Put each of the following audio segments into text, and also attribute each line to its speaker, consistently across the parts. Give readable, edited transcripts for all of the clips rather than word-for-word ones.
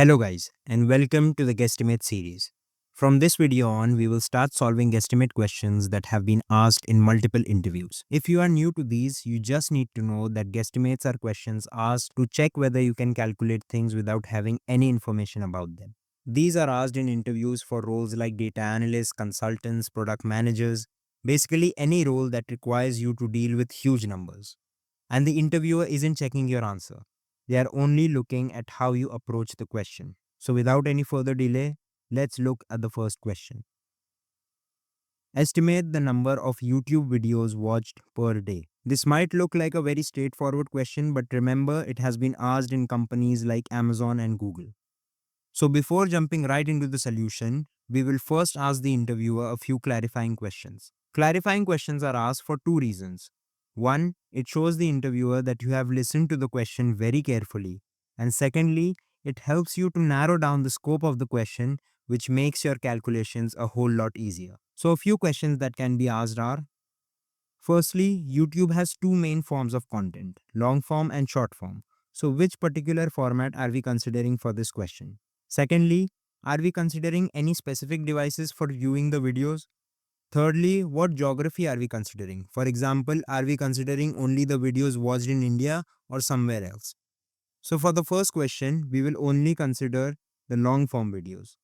Speaker 1: Hello guys and welcome to the Guesstimate series. From this video on, we will start solving guesstimate questions that have been asked in multiple interviews. If you are new to these, you just need to know that guesstimates are questions asked to check whether you can calculate things without having any information about them. These are asked in interviews for roles like data analysts, consultants, product managers, basically any role that requires you to deal with huge numbers. And the interviewer isn't checking your answer. They are only looking at how you approach the question. So without any further delay, let's look at the first question. Estimate the number of YouTube videos watched per day. This might look like a very straightforward question, but remember it has been asked in companies like Amazon and Google. So before jumping right into the solution, we will first ask the interviewer a few clarifying questions. Clarifying questions are asked for two reasons. One, it shows the interviewer that you have listened to the question very carefully. And secondly, it helps you to narrow down the scope of the question, which makes your calculations a whole lot easier. So a few questions that can be asked are: firstly, YouTube has two main forms of content, long form and short form. So which particular format are we considering for this question? Secondly, are we considering any specific devices for viewing the videos? Thirdly, what geography are we considering? For example, are we considering only the videos watched in India or somewhere else? So for the first question, we will only consider the long form videos.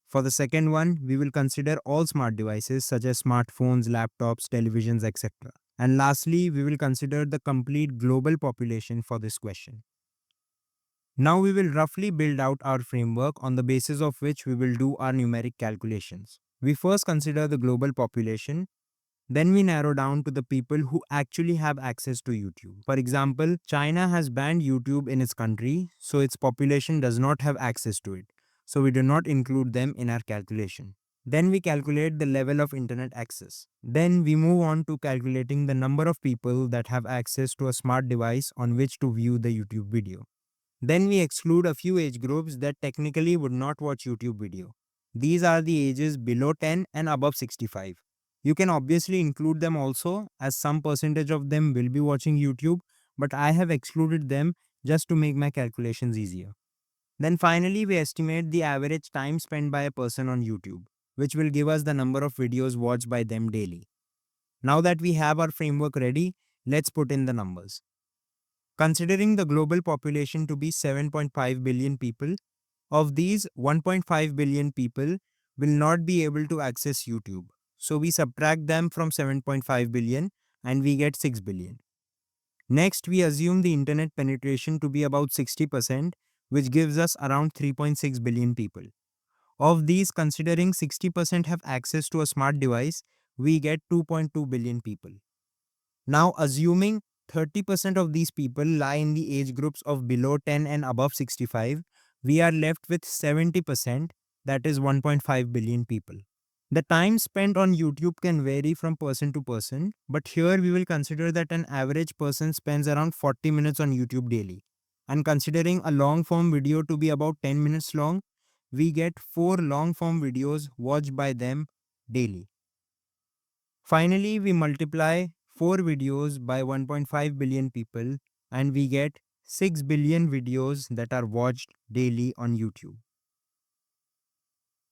Speaker 1: For the second one, we will consider all smart devices such as smartphones, laptops, televisions, etc. And lastly, we will consider the complete global population for this question. Now we will roughly build out our framework on the basis of which we will do our numeric calculations. We first consider the global population, then we narrow down to the people who actually have access to YouTube. For example, China has banned YouTube in its country, so its population does not have access to it. So we do not include them in our calculation. Then we calculate the level of internet access. Then we move on to calculating the number of people that have access to a smart device on which to view the YouTube video. Then we exclude a few age groups that technically would not watch YouTube video. These are the ages below 10 and above 65. You can obviously include them also, as some percentage of them will be watching YouTube, but I have excluded them just to make my calculations easier. Then finally, we estimate the average time spent by a person on YouTube, which will give us the number of videos watched by them daily. Now that we have our framework ready, let's put in the numbers. Considering the global population to be 7.5 billion people, of these 1.5 billion people will not be able to access YouTube. So we subtract them from 7.5 billion and we get 6 billion. Next, we assume the internet penetration to be about 60%, which gives us around 3.6 billion people. Of these, considering 60% have access to a smart device, we get 2.2 billion people. Now, assuming 30% of these people lie in the age groups of below 10 and above 65, we are left with 70%, that is 1.5 billion people. The time spent on YouTube can vary from person to person, but here we will consider that an average person spends around 40 minutes on YouTube daily. And considering a long form video to be about 10 minutes long, we get 4 long form videos watched by them daily. Finally, we multiply 4 videos by 1.5 billion people and we get 6 billion videos that are watched daily on YouTube.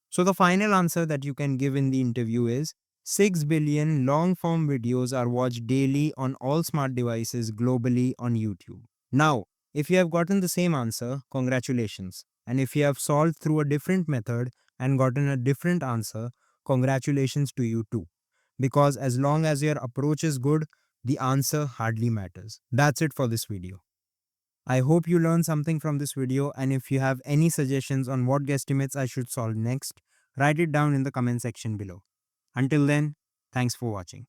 Speaker 1: So the final answer that you can give in the interview is 6 billion long form videos are watched daily on all smart devices globally on YouTube. Now, if you have gotten the same answer, congratulations. And if you have solved through a different method and gotten a different answer, congratulations to you too. Because as long as your approach is good, the answer hardly matters. That's it for this video. I hope you learned something from this video, and if you have any suggestions on what guesstimates I should solve next, write it down in the comment section below. Until then, thanks for watching.